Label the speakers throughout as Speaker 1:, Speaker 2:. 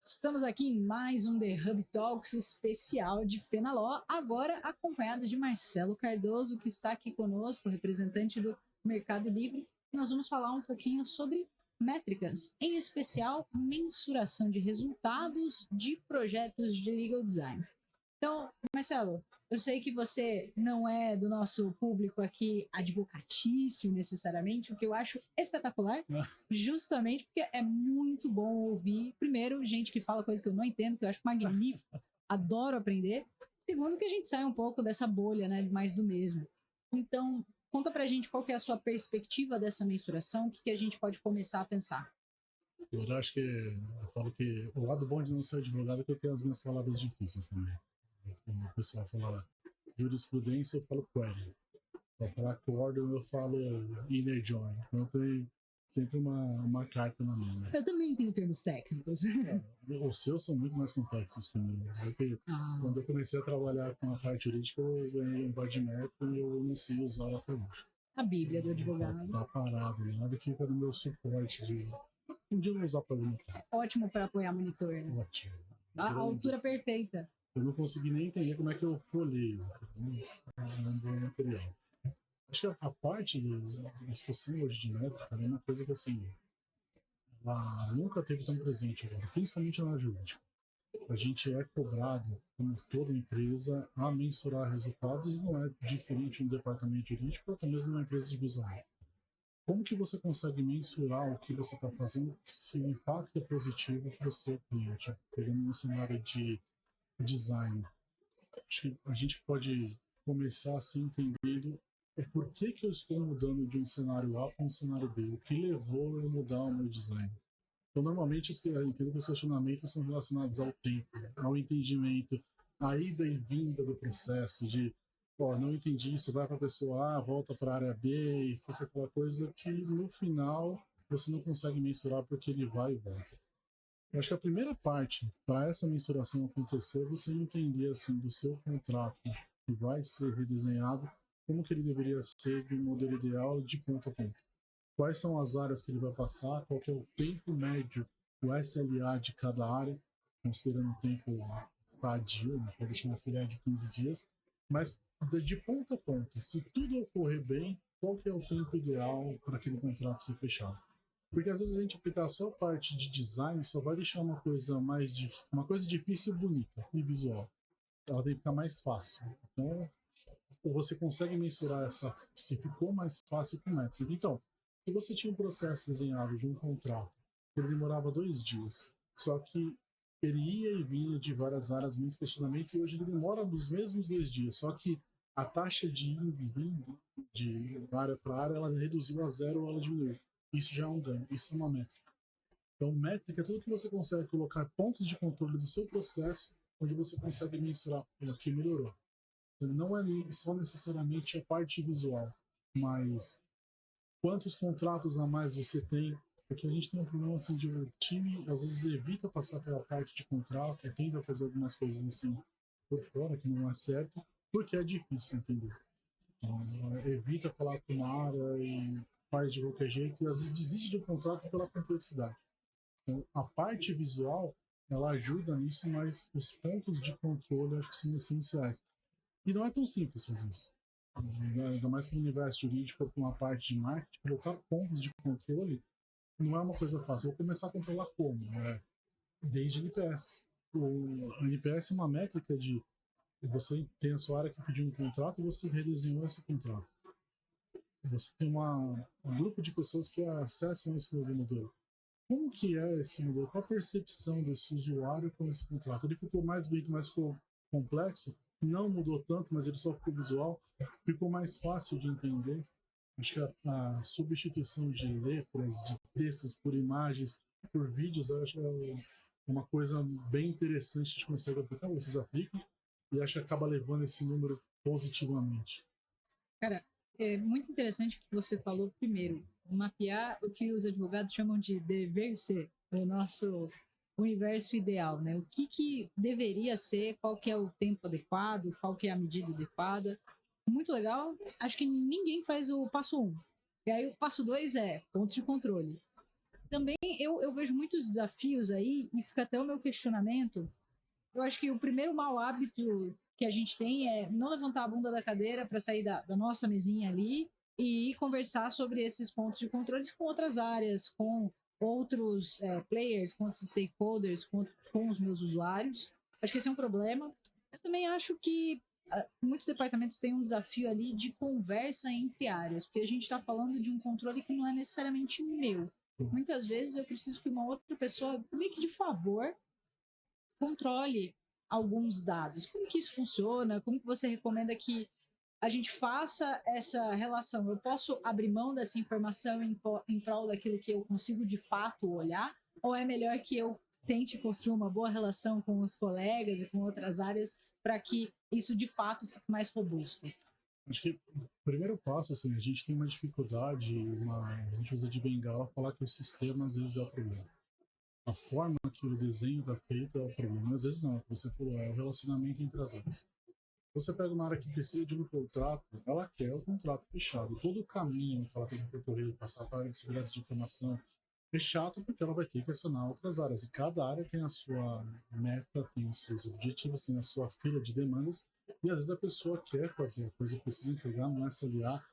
Speaker 1: Estamos aqui em mais um The Hub Talks especial de Fenaló, agora acompanhado de Marcelo Cardoso, que está aqui conosco, representante do Mercado Livre. Nós vamos falar um pouquinho sobre métricas, em especial mensuração de resultados de projetos de legal design. Então, Marcelo, eu sei que você não é do nosso público aqui advocatício necessariamente, o que eu acho espetacular, justamente porque é muito bom ouvir, primeiro, gente que fala coisa que eu não entendo, que eu acho magnífico, adoro aprender. Segundo, que a gente sai um pouco dessa bolha, né, mais do mesmo. Então, conta pra gente qual que é a sua perspectiva dessa mensuração, o que a gente pode começar a pensar.
Speaker 2: Eu acho que eu falo que o lado bom de não ser advogado é que eu tenho as minhas palavras difíceis também. O pessoal fala jurisprudência, eu falo query. Para falar acórdão, eu falo inner join. Então tem sempre uma carta na mão. Né?
Speaker 1: Eu também tenho termos técnicos.
Speaker 2: Os seus são muito mais complexos que o meu. Quando eu comecei a trabalhar com a parte jurídica, eu ganhei um badmecum e eu não sei usar até hoje.
Speaker 1: A Bíblia do advogado.
Speaker 2: Tá parado, nada que fica no meu suporte de... Um dia eu vou usar para monitor.
Speaker 1: Ótimo para apoiar monitor. Né?
Speaker 2: Ótimo.
Speaker 1: A altura perfeita.
Speaker 2: Eu não consegui nem entender como é que eu folheio. É um bom material. Acho que a parte da discussão hoje de métrica é uma coisa que, assim, ela nunca teve tão presente agora, principalmente na jurídica. A gente é cobrado, como toda empresa, a mensurar resultados e não é diferente no departamento jurídico ou até mesmo numa empresa de visual. Como que você consegue mensurar o que você está fazendo se o impacto é positivo para o seu cliente? Pegando um cenário de design. Acho que a gente pode começar assim entendendo o porquê que eu estou mudando de um cenário A para um cenário B, o que levou a eu mudar o meu design. Então, normalmente, eu entendo que os questionamentos são relacionados ao tempo, ao entendimento, à ida e vinda do processo de, não entendi, você vai para a pessoa A, volta para a área B, e fica aquela coisa que, no final, você não consegue mensurar porque ele vai e volta. Eu acho que a primeira parte para essa mensuração acontecer é você entender assim, do seu contrato que vai ser redesenhado, como que ele deveria ser de um modelo ideal de ponto a ponto. Quais são as áreas que ele vai passar, qual que é o tempo médio, o SLA de cada área, considerando o tempo sadio, né, pode deixar um SLA de 15 dias, mas de ponto a ponto, se tudo ocorrer bem, qual que é o tempo ideal para aquele contrato ser fechado. Porque às vezes a gente aplicar só a parte de design só vai deixar uma coisa difícil e bonita e visual. Ela tem que ficar mais fácil. Então, você consegue mensurar se ficou mais fácil com o método. Então, se você tinha um processo desenhado de um contrato, ele demorava 2 dias, só que ele ia e vinha de várias áreas, muito questionamento, e hoje ele demora nos mesmos 2 dias, só que a taxa de indo e vindo de área para área, ela reduziu a 0 ou ela diminuiu. Isso já é um ganho, isso é uma métrica. Então, métrica é tudo que você consegue colocar pontos de controle do seu processo, onde você consegue mensurar o que melhorou. Então, não é só necessariamente a parte visual, mas quantos contratos a mais você tem, porque a gente tem um problema assim de o time às vezes evita passar pela parte de contrato, tenta fazer algumas coisas assim por fora, que não é certo, porque é difícil entender. Então, evita falar com uma área e faz de qualquer jeito e às vezes desiste de um contrato pela complexidade. Então, a parte visual, ela ajuda nisso, mas os pontos de controle acho que são essenciais. E não é tão simples fazer isso. Ainda mais para o universo jurídico, para uma parte de marketing, colocar pontos de controle não é uma coisa fácil. Eu vou começar a controlar como? Desde NPS. O NPS é uma métrica de você tem a sua área que pediu um contrato e você redesenhou esse contrato. Você tem um grupo de pessoas que acessam esse novo modelo. Como que é esse modelo? Qual a percepção desse usuário com esse contrato? Ele ficou mais bonito, mais complexo? Não mudou tanto, mas ele só ficou visual? Ficou mais fácil de entender? Acho que a substituição de letras, de textos por imagens, por vídeos, eu acho que é uma coisa bem interessante que a gente consegue aplicar, vocês aplicam, e acho que acaba levando esse número positivamente.
Speaker 1: Cara, é muito interessante que você falou primeiro, mapear o que os advogados chamam de dever ser, o nosso universo ideal, né? O que deveria ser, qual que é o tempo adequado, qual que é a medida adequada. Muito legal. Acho que ninguém faz o passo 1. E aí o passo 2 é pontos de controle. Também eu vejo muitos desafios aí, e fica até o meu questionamento. Eu acho que o primeiro mau hábito que a gente tem é não levantar a bunda da cadeira para sair da nossa mesinha ali e ir conversar sobre esses pontos de controles com outras áreas, com outros players, com outros stakeholders, com os meus usuários. Acho que esse é um problema. Eu também acho que muitos departamentos têm um desafio ali de conversa entre áreas, porque a gente está falando de um controle que não é necessariamente meu. Muitas vezes eu preciso que uma outra pessoa, meio que de favor, controle alguns dados. Como que isso funciona? Como que você recomenda que a gente faça essa relação? Eu posso abrir mão dessa informação em prol daquilo que eu consigo de fato olhar? Ou é melhor que eu tente construir uma boa relação com os colegas e com outras áreas para que isso de fato fique mais robusto?
Speaker 2: Acho que o primeiro passo, assim, a gente tem uma dificuldade, a gente usa de bengala falar que o sistema às vezes é o problema. A forma que o desenho está feito é o problema. Às vezes não, você falou, é o relacionamento entre as áreas. Você pega uma área que precisa de um contrato, ela quer o contrato fechado. Todo o caminho que ela tem que percorrer, passar para a área de segurança de informação, é chato porque ela vai ter que acionar outras áreas. E cada área tem a sua meta, tem os seus objetivos, tem a sua fila de demandas. E às vezes a pessoa quer fazer a coisa, precisa entregar no SLA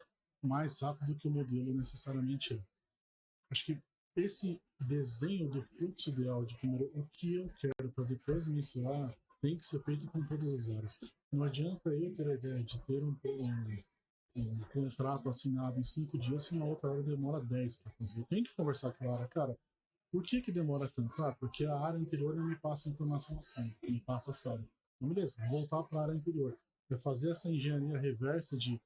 Speaker 2: mais rápido que o modelo necessariamente é. Acho que esse desenho do fluxo ideal de primeiro o que eu quero para depois mensurar tem que ser feito com todas as áreas. Não adianta eu ter a ideia de ter um contrato assinado em 5 dias se na outra área demora 10 para fazer. Eu tenho que conversar com a área, cara, por que demora tanto? Ah, porque a área anterior não me passa informação assim, me passa essa área. Então, beleza, vou voltar para a área anterior. É fazer essa engenharia reversa de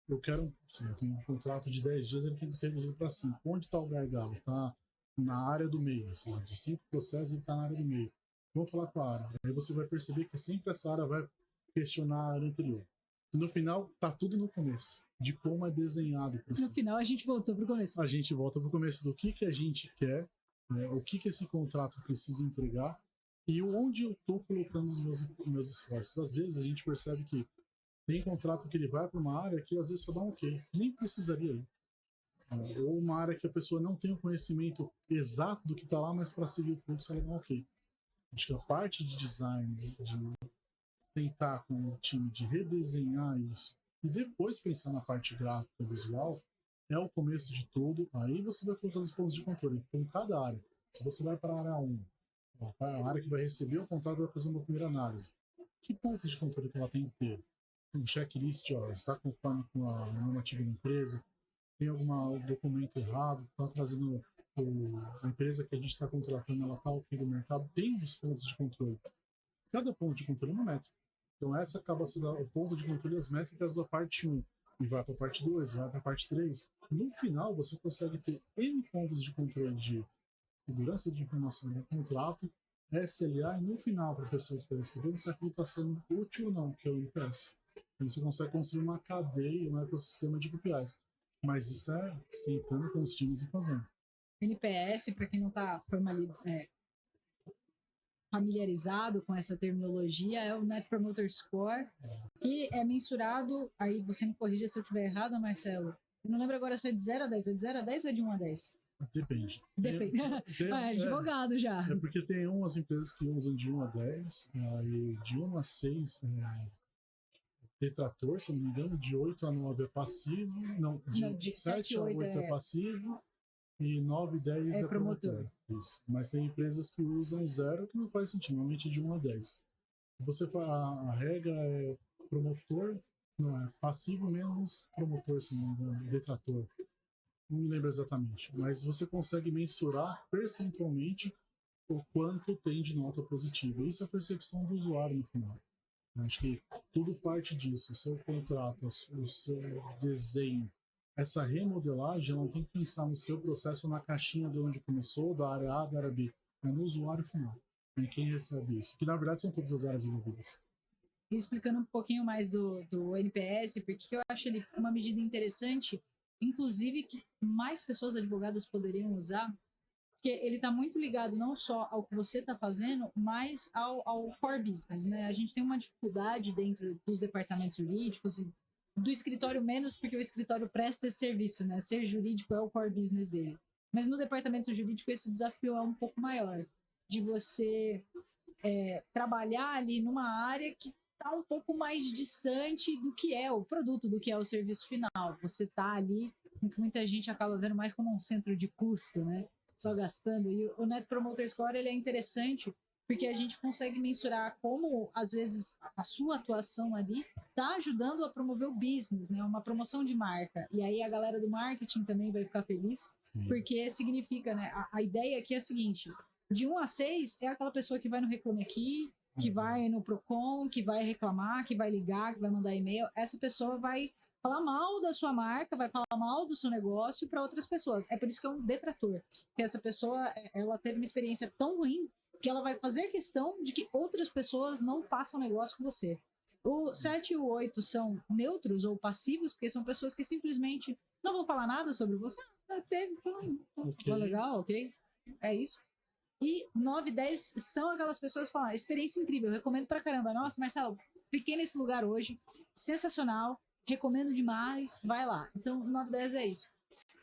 Speaker 2: eu quero, eu tenho um contrato de 10 dias, ele tem que ser reduzido para 5. Onde está o gargalo? Está na área do meio, assim, de 5 processos ele está na área do meio. Vamos falar com a área. Aí você vai perceber que sempre essa área vai questionar a área anterior. E no final, tá tudo no começo, de como é desenhado o processo.
Speaker 1: No final, a gente voltou para o começo.
Speaker 2: A gente volta para o começo do que a gente quer, né, o que esse contrato precisa entregar e onde eu estou colocando os meus esforços. Às vezes a gente percebe que tem contrato que ele vai para uma área que às vezes só dá um ok, nem precisaria ir. Ou uma área que a pessoa não tem o conhecimento exato do que está lá, mas para seguir o fluxo ela dá um ok. Acho que a parte de design, de tentar com o time de redesenhar isso e depois pensar na parte gráfica visual é o começo de tudo. Aí você vai colocando os pontos de controle com cada área. Se você vai para a área 1, a área que vai receber o contrato vai fazer uma primeira análise. Que pontos de controle que ela tem que ter? Um checklist, ó, está conforme com a normativa da empresa, tem algum documento errado, está trazendo a empresa que a gente está contratando, ela está ok do mercado, tem os pontos de controle. Cada ponto de controle é uma métrica. Então essa acaba sendo o ponto de controle as métricas da parte 1. E vai para a parte 2, vai para a parte 3. No final, você consegue ter N pontos de controle de segurança de informação no contrato, SLA, e no final, para a pessoa que está recebendo, se aquilo está sendo útil ou não, que é o NPS. Então você consegue construir uma cadeia, um ecossistema de KPIs. Mas isso é sentando com os times e fazendo.
Speaker 1: NPS, para quem não está familiarizado com essa terminologia, é o Net Promoter Score, que é mensurado, aí você me corrija se eu estiver errado, Marcelo, eu não lembro agora se é de 0 a 10, é de 0 a 10 ou é de 1 a 10?
Speaker 2: Depende.
Speaker 1: Depende. Advogado já.
Speaker 2: É porque tem umas empresas que usam de 1 a 10, aí de 1 a 6 detrator, se eu não me engano, de 8 a 9 é passivo, de 7 a 8 é passivo, e 9 e 10 é promotor. Isso. Mas tem empresas que usam 0, que não faz sentido, normalmente de 1 a 10. Você a regra é promotor, não é passivo menos promotor, se não me engano, detrator. Não me lembro exatamente, mas você consegue mensurar percentualmente o quanto tem de nota positiva. Isso é a percepção do usuário no final. Acho que tudo parte disso, o seu contrato, o seu desenho. Essa remodelagem não tem que pensar no seu processo na caixinha de onde começou, da área A, da área B. É no usuário final, em quem recebe isso. Que na verdade são todas as áreas envolvidas.
Speaker 1: E explicando um pouquinho mais do NPS, porque eu acho ele uma medida interessante, inclusive que mais pessoas advogadas poderiam usar, porque ele está muito ligado não só ao que você está fazendo, mas ao core business, né? A gente tem uma dificuldade dentro dos departamentos jurídicos e do escritório menos, porque o escritório presta esse serviço, né? Ser jurídico é o core business dele. Mas no departamento jurídico esse desafio é um pouco maior, de você trabalhar ali numa área que está um pouco mais distante do que é o produto, do que é o serviço final. Você está ali, o que muita gente acaba vendo mais como um centro de custo, né? Só gastando. E o Net Promoter Score ele é interessante porque a gente consegue mensurar como, às vezes, a sua atuação ali está ajudando a promover o business, né? Uma promoção de marca. E aí a galera do marketing também vai ficar feliz, porque significa, né? A ideia aqui é a seguinte: de 1 a 6 é aquela pessoa que vai no Reclame Aqui, que vai no Procon, que vai reclamar, que vai ligar, que vai mandar e-mail. Essa pessoa vai falar mal da sua marca, vai falar mal do seu negócio para outras pessoas. É por isso que é um detrator. Porque essa pessoa, ela teve uma experiência tão ruim que ela vai fazer questão de que outras pessoas não façam negócio com você. O 7 e o 8 são neutros ou passivos, porque são pessoas que simplesmente não vão falar nada sobre você. Teve, foi legal, ok? É isso. E 9 e 10 são aquelas pessoas que falam, experiência incrível, eu recomendo pra caramba. Nossa, Marcelo, fiquei nesse lugar hoje, sensacional, recomendo demais, vai lá. Então, 9 e 10 é isso.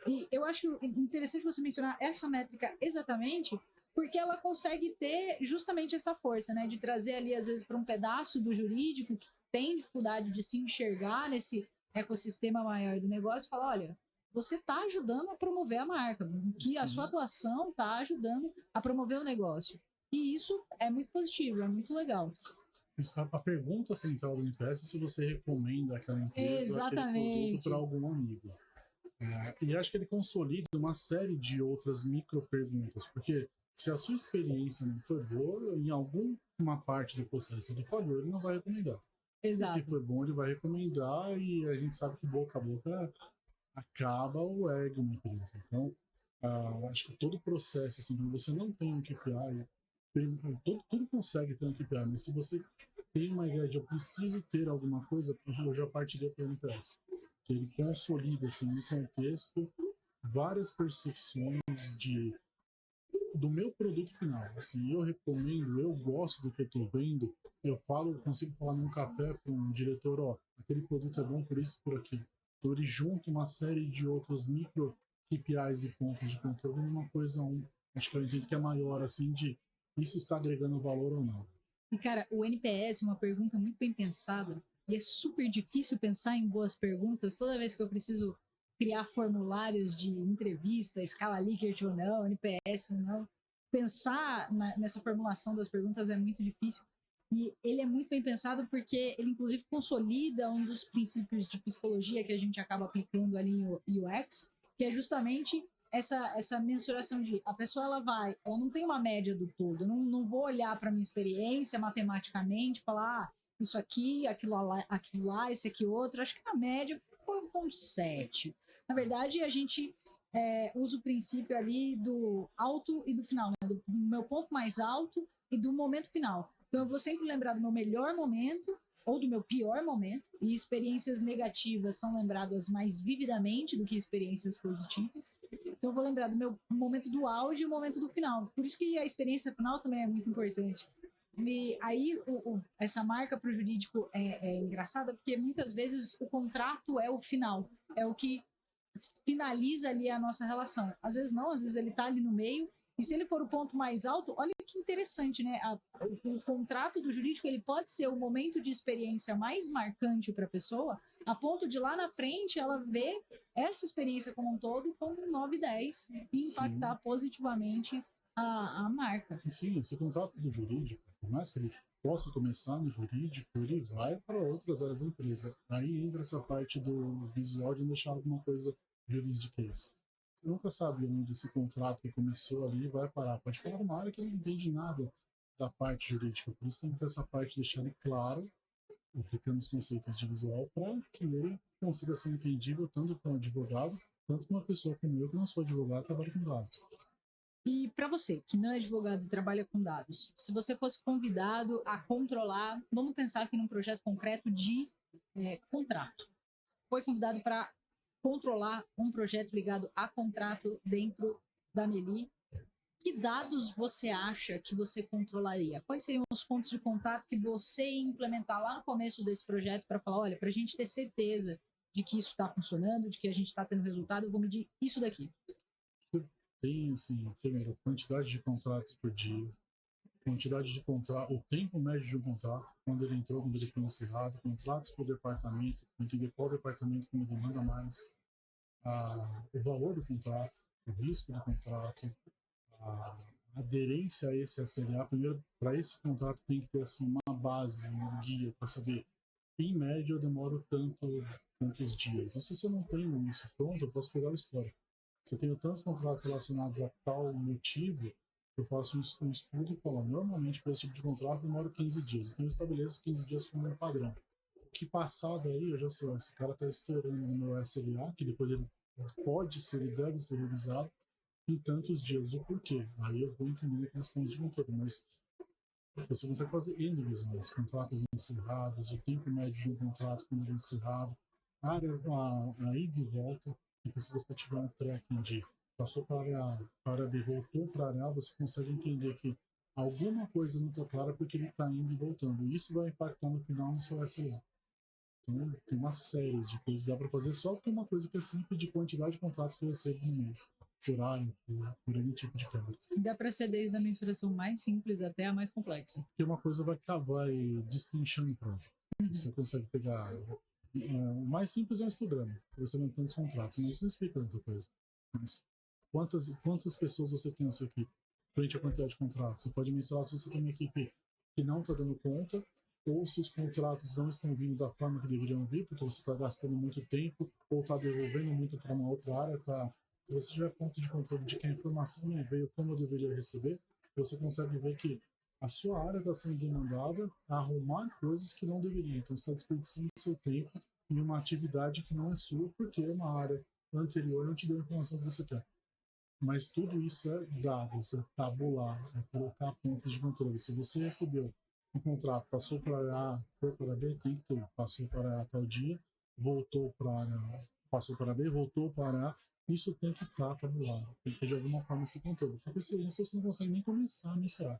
Speaker 1: E eu acho interessante você mencionar essa métrica exatamente, porque ela consegue ter justamente essa força, né? De trazer ali, às vezes, para um pedaço do jurídico que tem dificuldade de se enxergar nesse ecossistema maior do negócio e falar, olha, você está ajudando a promover a marca, que a sua atuação está ajudando a promover o negócio. E isso é muito positivo, é muito legal.
Speaker 2: A pergunta central do NPS é se você recomenda aquela empresa, aquele produto para algum amigo. E acho que ele consolida uma série de outras micro perguntas, porque se a sua experiência não for boa, em alguma parte do processo ele falhou, ele não vai recomendar.
Speaker 1: Exato.
Speaker 2: Se for bom, ele vai recomendar, e a gente sabe que boca a boca acaba ou ergue uma empresa. Então, acho que todo o processo, assim, quando você não tem um KPI, tudo consegue ter um KPI, mas se você tem uma ideia de eu preciso ter alguma coisa, eu já partiria para o NPS. Que ele consolida, assim, no contexto, várias percepções do meu produto final. Assim, eu recomendo, eu gosto do que eu estou vendo, eu consigo falar num café para um diretor, ó, aquele produto é bom por isso, por aquilo. Então ele junta uma série de outros micro KPIs e pontos de controle numa coisa, acho que eu entendo que é maior, assim, de isso está agregando valor ou não.
Speaker 1: E, cara, o NPS é uma pergunta muito bem pensada, e é super difícil pensar em boas perguntas toda vez que eu preciso criar formulários de entrevista, escala Likert ou não, NPS ou não. Pensar nessa formulação das perguntas é muito difícil. E ele é muito bem pensado porque ele, inclusive, consolida um dos princípios de psicologia que a gente acaba aplicando ali em UX, que é justamente essa mensuração de a pessoa ela não tem uma média do todo, eu não vou olhar para minha experiência matematicamente, falar isso aqui, aquilo lá, esse aqui outro, acho que na média foi um 7. Na verdade, a gente usa o princípio ali do alto e do final, né? Do meu ponto mais alto e do momento final. Então, eu vou sempre lembrar do meu melhor momento ou do meu pior momento, e experiências negativas são lembradas mais vividamente do que experiências positivas. Então, eu vou lembrar do meu momento do auge e o momento do final. Por isso que a experiência final também é muito importante. E aí, essa marca para o jurídico é engraçada, porque muitas vezes o contrato é o final, é o que finaliza ali a nossa relação. Às vezes não, às vezes ele está ali no meio, e se ele for o ponto mais alto, olha que interessante, né? O contrato do jurídico ele pode ser o momento de experiência mais marcante para a pessoa, a ponto de lá na frente ela ver essa experiência como um todo como 9 e 10 e impactar positivamente a marca.
Speaker 2: Sim, esse contrato do jurídico, por mais que ele possa começar no jurídico, ele vai para outras áreas da empresa. Aí entra essa parte do visual de deixar alguma coisa juridiquês. Você nunca sabe onde esse contrato que começou ali vai parar. Pode parar numa área que não entende nada da parte jurídica. Por isso tem que ter essa parte de deixar ele claro, aplicando os conceitos de visual, para que ele consiga ser entendível tanto para um advogado, quanto para uma pessoa como eu, que não sou advogado, trabalho com dados.
Speaker 1: E para você, que não é advogado e trabalha com dados, se você fosse convidado a controlar, vamos pensar aqui num projeto concreto de contrato. Foi convidado para controlar um projeto ligado a contrato dentro da Meli. Que dados você acha que você controlaria? Quais seriam os pontos de contato que você ia implementar lá no começo desse projeto para falar, olha, para a gente ter certeza de que isso está funcionando, de que a gente está tendo resultado, eu vou medir isso daqui.
Speaker 2: tem, assim, primeiro, quantidade de contratos por dia, quantidade de contrato, o tempo médio de um contrato, quando ele entrou, quando ele foi encerrado, contratos por departamento, entender qual departamento que me demanda mais, o valor do contrato, o risco do contrato, a aderência a esse SLA. Primeiro, para esse contrato tem que ter assim, uma base, um guia para saber, em média eu demoro tantos dias. E se você não tem isso pronto, eu posso pegar a história. Se eu tenho tantos contratos relacionados a tal motivo, eu faço um estudo e falo, normalmente para esse tipo de contrato demora 15 dias. Então eu estabeleço 15 dias como um padrão. O que passar daí, eu já sei, esse cara está estourando no meu SLA, que depois ele pode ser e deve ser revisado em tantos dias. O porquê? Aí eu vou entendendo aqueles pontos de controle, mas você consegue fazer N visões, contratos encerrados, o tempo médio de um contrato quando ele é encerrado, a ida e volta. Então, se você tiver um tracking de passou para a área B, voltou para a área A, você consegue entender que alguma coisa não está clara porque ele está indo e voltando. E isso vai impactar no final no seu SLA. Então, tem uma série de coisas que dá para fazer só porque uma coisa que é simples de quantidade de contratos que eu recebo no mês. Por área, por any tipo de coisa.
Speaker 1: Dá para ser desde a mensuração mais simples até a mais complexa.
Speaker 2: Porque uma coisa vai destrinchando pronto. Você consegue pegar. O mais simples é um histograma, você não tem os contratos, mas isso não explica muita coisa. Mas quantas pessoas você tem na sua equipe, frente à quantidade de contratos? Você pode mensurar se você tem uma equipe que não está dando conta, ou se os contratos não estão vindo da forma que deveriam vir, porque você está gastando muito tempo, ou está devolvendo muito para uma outra área. Se você tiver ponto de controle de que a informação não veio como eu deveria receber, você consegue ver que a sua área está sendo demandada a arrumar coisas que não deveriam. Então, você está desperdiçando seu tempo em uma atividade que não é sua, porque uma área anterior não te deu a informação que você quer. Mas tudo isso é dados, é tabular, é colocar pontos de controle. Se você recebeu um contrato, passou para A, foi para B, tem que ter. Passou para A tal dia, voltou para A, passou para B, voltou para A. Isso tem que estar tabulado. Tem que ter de alguma forma esse controle. Porque sem isso você não consegue nem começar a mensurar.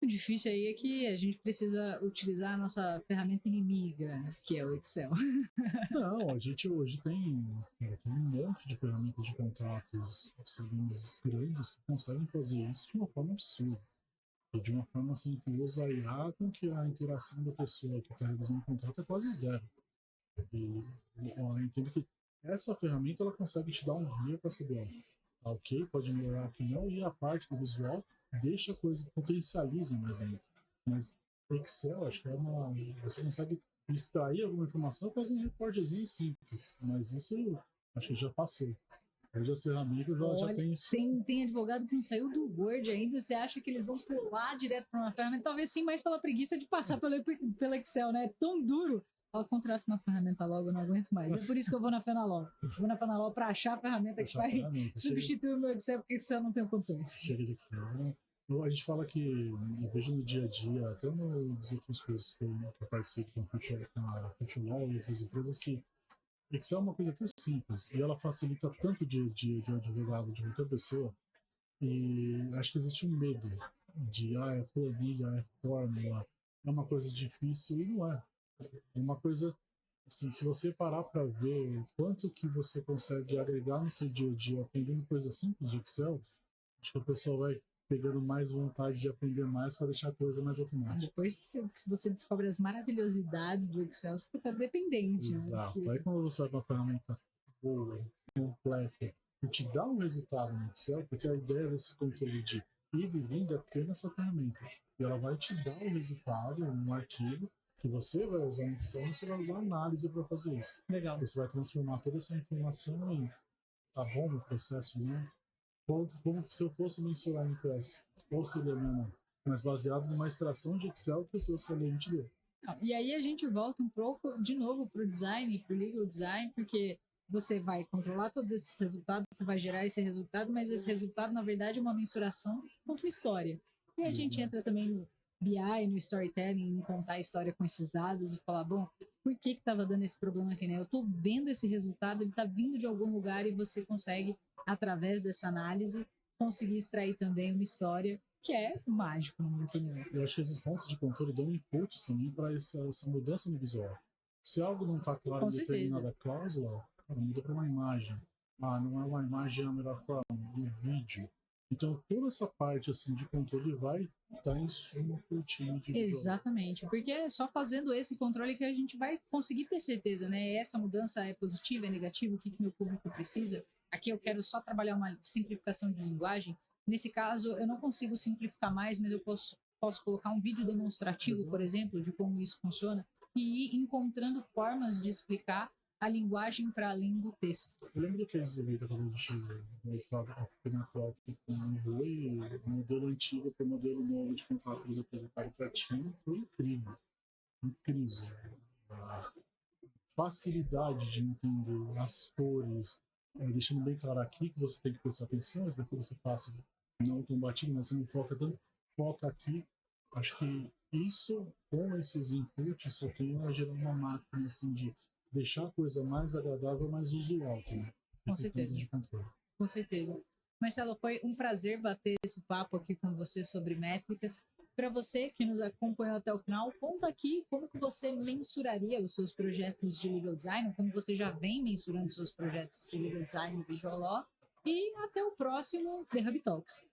Speaker 1: O difícil aí é que a gente precisa utilizar a nossa ferramenta inimiga, que é o Excel.
Speaker 2: Não, a gente hoje tem um monte de ferramentas de contratos grandes que conseguem fazer isso de uma forma absurda. E de uma forma assim que usa a IA com que a interação da pessoa que está revisando o contrato é quase zero. E eu entendo que essa ferramenta ela consegue te dar um guia para saber, tá ok, pode melhorar aqui não, e a parte do visual deixa a coisa, potencializa mais ainda. Mas Excel, acho que você consegue extrair alguma informação e fazer um reportezinho simples, mas isso acho que já passou. Hoje as ferramentas ela já tem isso.
Speaker 1: Tem advogado que não saiu do Word ainda, você acha que eles vão pular direto para uma ferramenta? Talvez sim, mas pela preguiça de passar pelo Excel, né? É tão duro. Eu contrato uma ferramenta logo, eu não aguento mais. É por isso que eu vou na Fenalog. Vou na Fenalog para achar a ferramenta que vai substituir o meu Excel, porque Excel não tem condições.
Speaker 2: Chega de Excel, né? A gente fala que eu vejo no dia a dia, até nos outros cursos que eu participo com a Futebol e outras empresas, que Excel é uma coisa tão simples e ela facilita tanto o dia a dia de um advogado, de muita pessoa, e acho que existe um medo de, é planilha, é fórmula, é uma coisa difícil, e não é. É uma coisa, assim, se você parar para ver o quanto que você consegue agregar no seu dia a dia aprendendo coisas simples de Excel, acho que a pessoa vai pegando mais vontade de aprender mais para deixar a coisa mais automática.
Speaker 1: Depois, se você descobre as maravilhosidades do Excel, você fica dependente.
Speaker 2: Exato. Né? Aí quando você vai para uma ferramenta boa, completa, e te dá um resultado no Excel, porque a ideia desse controle de ir e vir é ter nessa ferramenta. E ela vai te dar o resultado, um arquivo, que você vai usar no Excel e você vai usar análise para fazer isso.
Speaker 1: Legal.
Speaker 2: Você vai transformar toda essa informação em tá bom no processo, né? Como se eu fosse mensurar em PS, ou seria minha, mas baseado numa extração de Excel que o seu CLM te deu.
Speaker 1: E aí a gente volta um pouco de novo para o design, para o legal design, porque você vai controlar todos esses resultados, você vai gerar esse resultado, mas esse resultado, na verdade, é uma mensuração contra uma história. E a gente entra também no BI, no storytelling, em contar a história com esses dados e falar, bom, por que estava dando esse problema aqui, né? Eu estou vendo esse resultado, ele está vindo de algum lugar e você consegue, através dessa análise, conseguir extrair também uma história que é mágico, na minha opinião.
Speaker 2: Eu acho que esses pontos de controle dão input também para essa mudança no visual. Se algo não está claro em determinada cláusula, muda para uma imagem. não é uma imagem, é a melhor forma, um vídeo. Então, toda essa parte assim, de controle vai estar em suma para o time de videogame.
Speaker 1: Exatamente, porque é só fazendo esse controle que a gente vai conseguir ter certeza, né? Essa mudança é positiva, é negativa, o que meu público precisa. Aqui eu quero só trabalhar uma simplificação de linguagem. Nesse caso, eu não consigo simplificar mais, mas eu posso colocar um vídeo demonstrativo,
Speaker 2: Exato.
Speaker 1: por exemplo, de como isso funciona, e ir encontrando formas de explicar a linguagem para além do texto.
Speaker 2: Eu lembro do case do Vita quando a gente estava na prova com o Rui, o modelo antigo para o modelo novo de contrato que eles apresentaram para time, foi incrível. Incrível. A facilidade de entender as cores, deixando bem claro aqui que você tem que prestar atenção, mas daqui você passa não tão batido, mas você não foca tanto, foca aqui. Acho que isso, com esses inputs, só tem a gerar uma máquina assim, de deixar a coisa mais agradável, mais usual também.
Speaker 1: Com certeza.
Speaker 2: De controle.
Speaker 1: Com certeza. Marcelo, foi um prazer bater esse papo aqui com você sobre métricas. Para você que nos acompanhou até o final, conta aqui como que você mensuraria os seus projetos de legal design, como você já vem mensurando seus projetos de legal design e visual law. E até o próximo The Hub Talks.